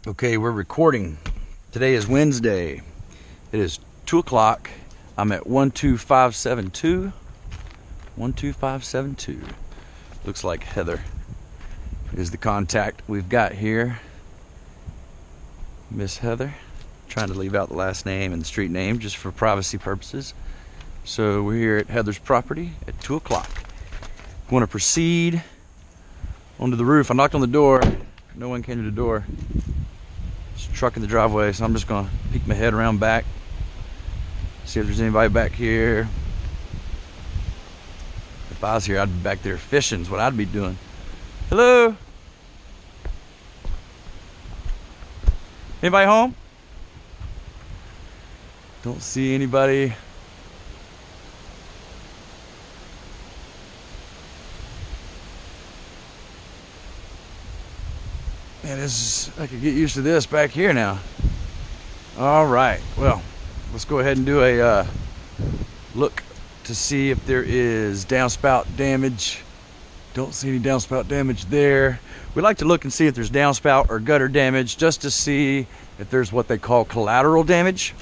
Okay, we're recording. Today is Wednesday. It is 2 o'clock. I'm at 12572. 12572. Looks like Heather is the contact we've got here. Miss Heather. Trying to leave out the last name and the street name just for privacy purposes. So we're here at Heather's property at 2 o'clock. Want to proceed onto the roof. I knocked on the door. No one came to the door. There's a truck in the driveway, so I'm just gonna peek my head around back, see if there's anybody back here. If I was here, I'd be back there fishing is what I'd be doing. Hello? Anybody home? Don't see anybody. Man, I could get used to this back here now. All right, well, let's go ahead and do a look to see if there is downspout damage. Don't see any downspout damage there. We like to look and see if there's downspout or gutter damage, just to see if there's what they call collateral damage.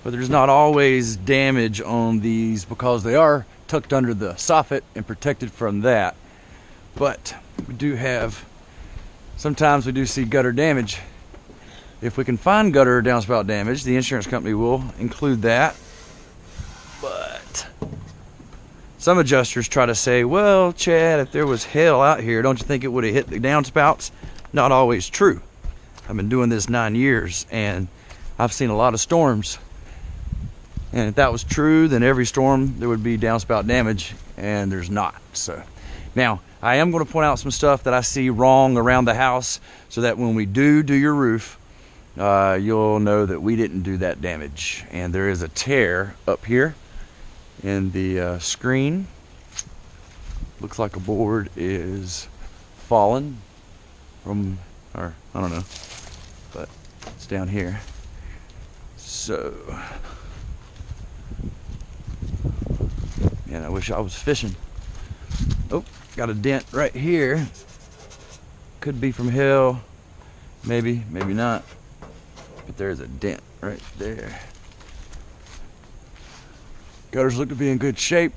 But there's not always damage on these because they are tucked under the soffit and protected from that. But we do have, sometimes we do see gutter damage. If we can find gutter or downspout damage, the insurance company will include that. But some adjusters try to say, well, Chad, if there was hail out here, don't you think it would have hit the downspouts? Not always true. I've been doing this 9 years and I've seen a lot of storms. And if that was true, then every storm there would be downspout damage, and there's not. So now I am going to point out some stuff that I see wrong around the house, so that when we do your roof, you'll know that we didn't do that damage. And there is a tear up here in the screen. Looks like a board is fallen from, or I don't know, but it's down here. So, man, I wish I was fishing. Oh, got a dent right here. Could be from hail, maybe not. But there's a dent right there. Gutters look to be in good shape.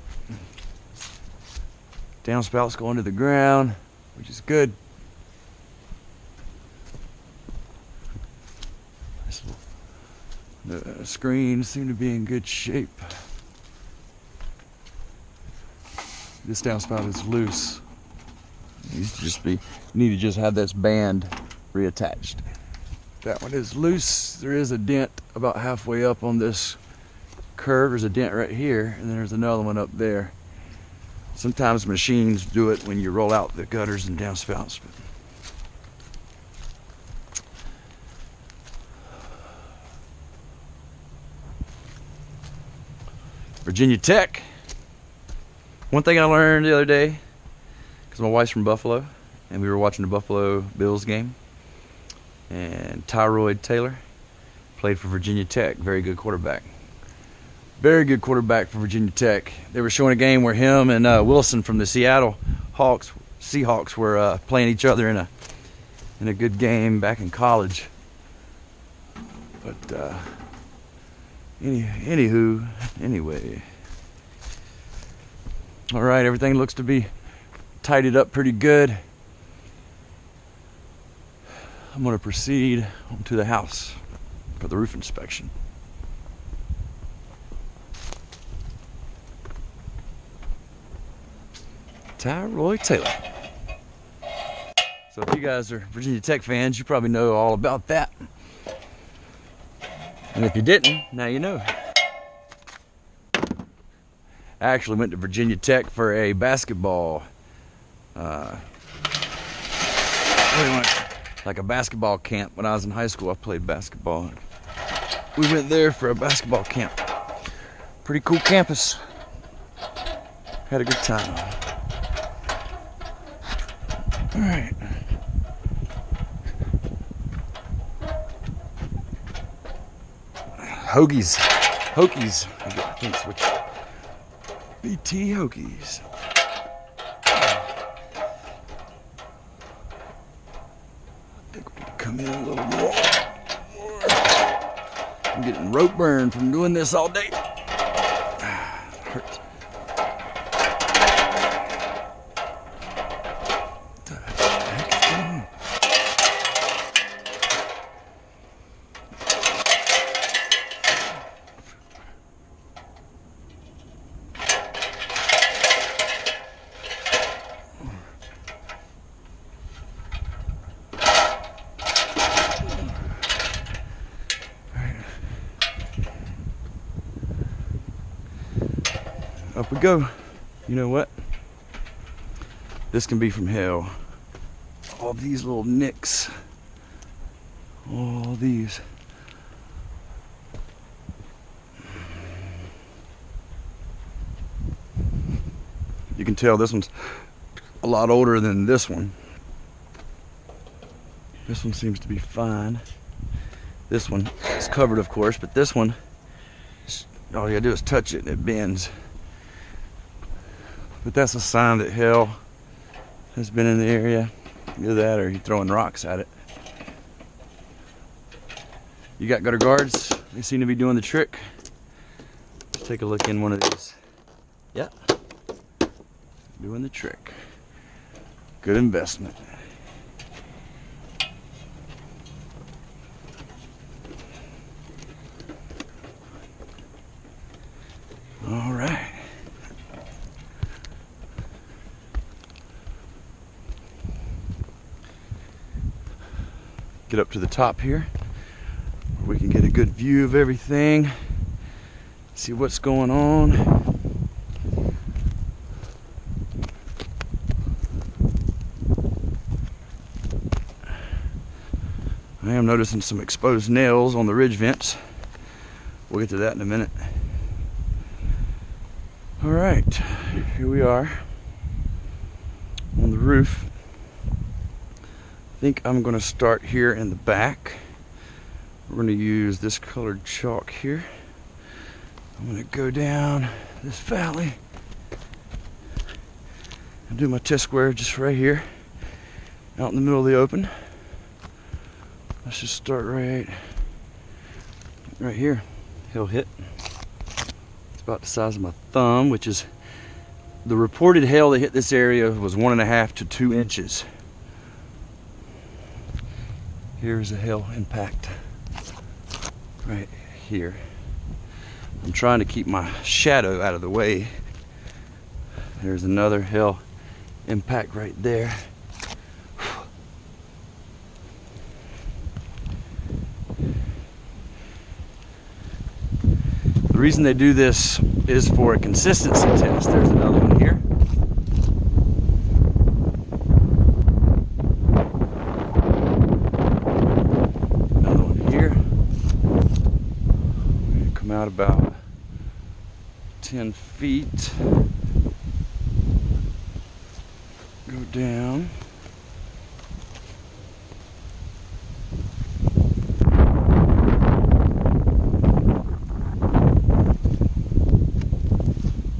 Downspouts going to the ground, which is good. The screens seem to be in good shape. This downspout is loose. You need to just have this band reattached. That one is loose. There is a dent about halfway up on this curve. There's a dent right here, and then there's another one up there. Sometimes machines do it when you roll out the gutters and downspouts. Virginia Tech. One thing I learned the other day, because my wife's from Buffalo, and we were watching the Buffalo Bills game, and Tyrod Taylor played for Virginia Tech. Very good quarterback. Very good quarterback for Virginia Tech. They were showing a game where him and Wilson from the Seattle Seahawks were playing each other in a good game back in college. But anyway. All right, everything looks to be tidied up pretty good. I'm going to proceed to the house for the roof inspection. Tyrod Taylor. So if you guys are Virginia Tech fans, you probably know all about that. And if you didn't, now you know. I actually went to Virginia Tech for a basketball, like a basketball camp. When I was in high school, I played basketball. We went there for a basketball camp. Pretty cool campus. Had a good time. All right. Hoagies. I think switch. BT Hoagies. think we can come in a little more. I'm getting rope burn from doing this all day. Hurts. Up we go. You know what? This can be from hell. All these little nicks. All these. You can tell this one's a lot older than this one. This one seems to be fine. This one is covered, of course, but this one, all you gotta do is touch it and it bends. But that's a sign that hell has been in the area. Either that or you're throwing rocks at it. You got gutter guards. They seem to be doing the trick. Let's take a look in one of these. Yeah. Doing the trick. Good investment. All right. Get up to the top here where we can get a good view of everything, see what's going on. I am noticing some exposed nails on the ridge vents. We'll get to that in a minute. All right, here we are on the roof. I think I'm going to start here in the back. We're going to use this colored chalk here. I'm going to go down this valley and do my test square just right here, out in the middle of the open. Let's just start right here. Hill hit. It's about the size of my thumb, which is the reported hail that hit this area was 1.5 to 2 inches. Here's a hail impact right here. I'm trying to keep my shadow out of the way. There's another hail impact right there. The reason they do this is for a consistency test. There's another one here. Out about 10 feet. Go down.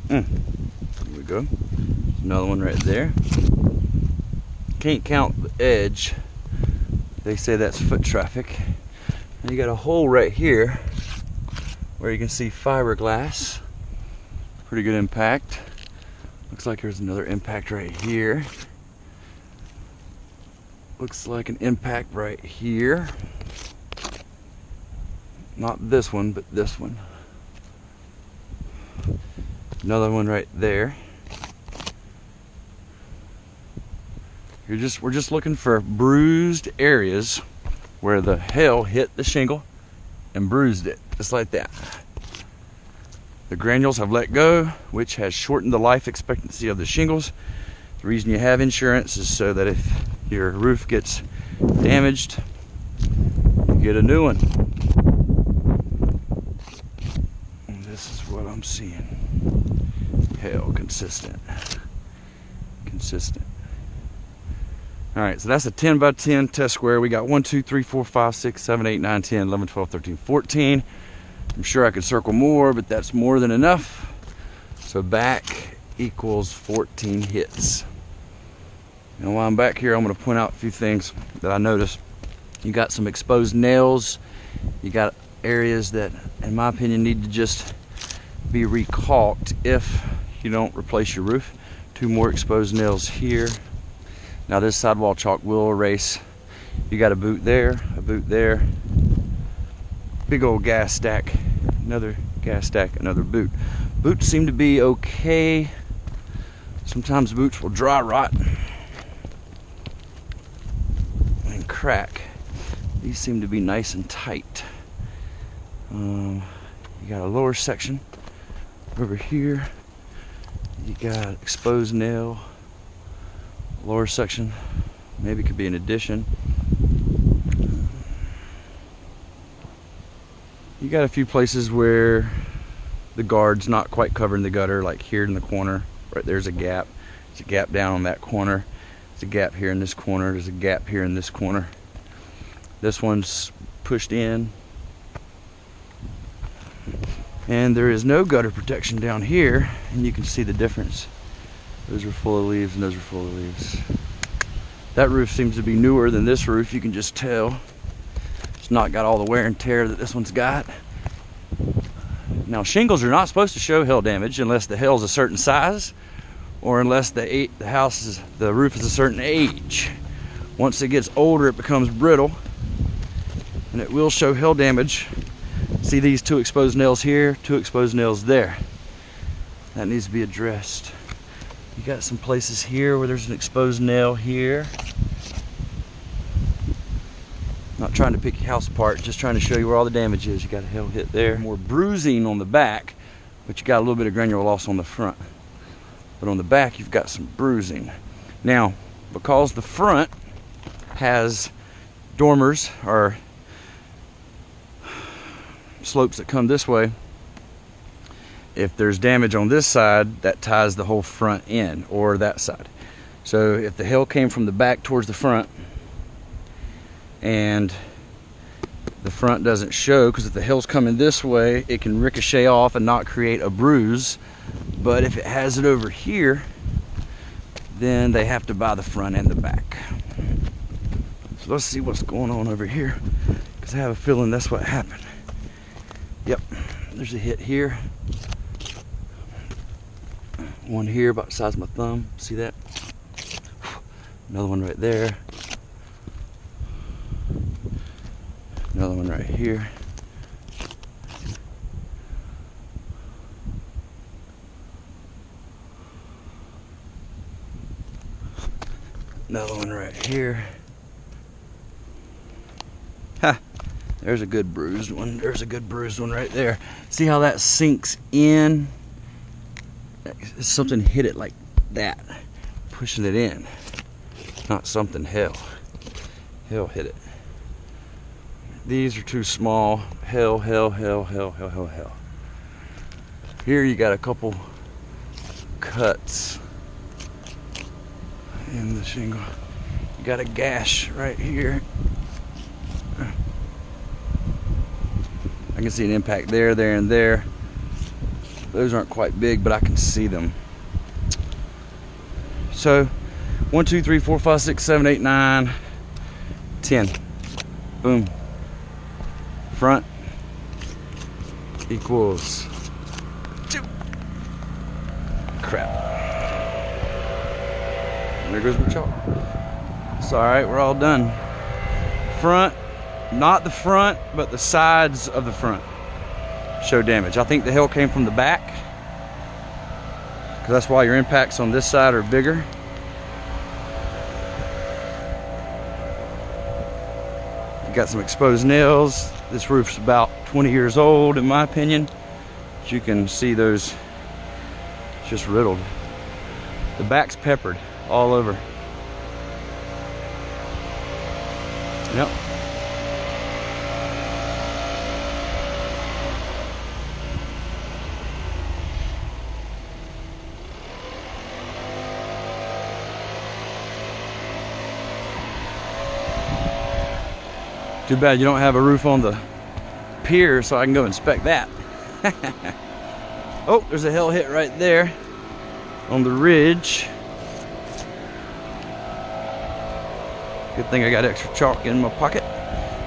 Here we go. Another one right there. Can't count the edge. They say that's foot traffic. And you got a hole right here where you can see fiberglass. Pretty good impact. Looks like there's another impact right here. Looks like an impact right here. Not this one, but this one. Another one right there. We're just looking for bruised areas where the hail hit the shingle and bruised it, just like that. The granules have let go, which has shortened the life expectancy of the shingles. The reason you have insurance is so that if your roof gets damaged, you get a new one. And this is what I'm seeing. Hail consistent. Consistent. Alright, so that's a 10 by 10 test square. We got 1, 2, 3, 4, 5, 6, 7, 8, 9, 10, 11, 12, 13, 14. I'm sure I could circle more, but that's more than enough. So back equals 14 hits. And while I'm back here, I'm going to point out a few things that I noticed. You got some exposed nails. You got areas that, in my opinion, need to just be recaulked if you don't replace your roof. 2 more exposed nails here. Now this sidewall chalk will erase. You got a boot there, a boot there. Big old gas stack, another gas stack, another boot. Boots seem to be okay. Sometimes boots will dry rot and crack. These seem to be nice and tight. You got a lower section over here. You got exposed nail. Lower section, maybe could be an addition. You got a few places where the guard's not quite covering the gutter, like here in the corner. Right there's a gap. There's a gap down on that corner. There's a gap here in this corner. There's a gap here in this corner. This one's pushed in. And there is no gutter protection down here, and you can see the difference. Those are full of leaves and those are full of leaves. That roof seems to be newer than this roof, you can just tell. It's not got all the wear and tear that this one's got. Now shingles are not supposed to show hail damage unless the hail's a certain size or unless the roof is a certain age. Once it gets older, it becomes brittle and it will show hail damage. See these 2 exposed nails here, 2 exposed nails there. That needs to be addressed. You got some places here where there's an exposed nail here. Not trying to pick your house apart, just trying to show you where all the damage is. You got a hail hit there. More bruising on the back, but you got a little bit of granular loss on the front. But on the back, you've got some bruising. Now, because the front has dormers or slopes that come this way, if there's damage on this side, that ties the whole front in, or that side. So if the hail came from the back towards the front and the front doesn't show, because if the hail's coming this way, it can ricochet off and not create a bruise. But if it has it over here, then they have to buy the front and the back. So let's see what's going on over here, because I have a feeling that's what happened. Yep, there's a hit here. One here about the size of my thumb. See that? Another one right there. Another one right here. Another one right here. Ha! There's a good bruised one. There's a good bruised one right there. See how that sinks in? Something hit it like that, pushing it in. Not something hail hit it. These are too small. Hail. Here you got a couple cuts in the shingle. You got a gash right here. I can see an impact there, and there. Those aren't quite big, but I can see them. So 1, 2, 3, 4, 5, 6, 7, 8, 9, 10. Boom. Front equals 2. Crap. And there goes my chalk. It's all right, we're all done. Front, not the front, but the sides of the front show damage. I think the hail came from the back, because that's why your impacts on this side are bigger. You got some exposed nails. This roof's about 20 years old in my opinion. As you can see, those just riddled. The back's peppered all over. Yep. Too bad you don't have a roof on the pier so I can go inspect that. Oh, there's a hail hit right there on the ridge. Good thing I got extra chalk in my pocket.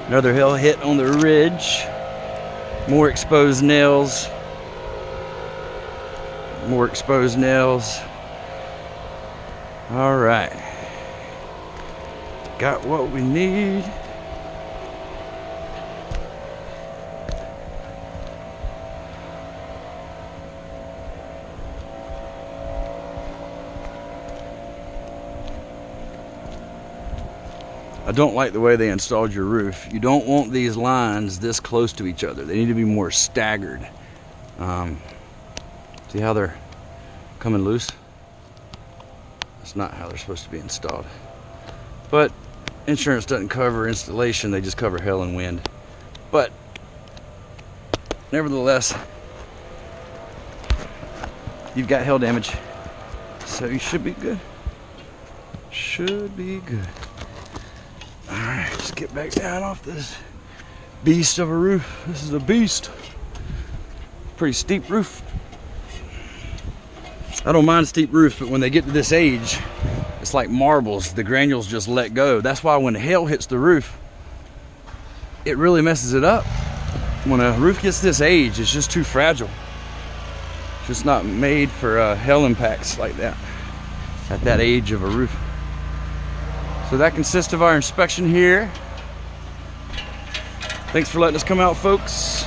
Another hail hit on the ridge. More exposed nails. More exposed nails. All right. Got what we need. I don't like the way they installed your roof. You don't want these lines this close to each other. They need to be more staggered. See how they're coming loose? That's not how they're supposed to be installed. But insurance doesn't cover installation, they just cover hail and wind. But nevertheless, you've got hail damage, so you should be good. Should be good. Alright, let's get back down off this beast of a roof. This is a beast. Pretty steep roof. I don't mind steep roofs, but when they get to this age, it's like marbles. The granules just let go. That's why when the hail hits the roof, it really messes it up. When a roof gets this age, it's just too fragile. It's just not made for hail impacts like that at that age of a roof. So that consists of our inspection here. Thanks for letting us come out, folks.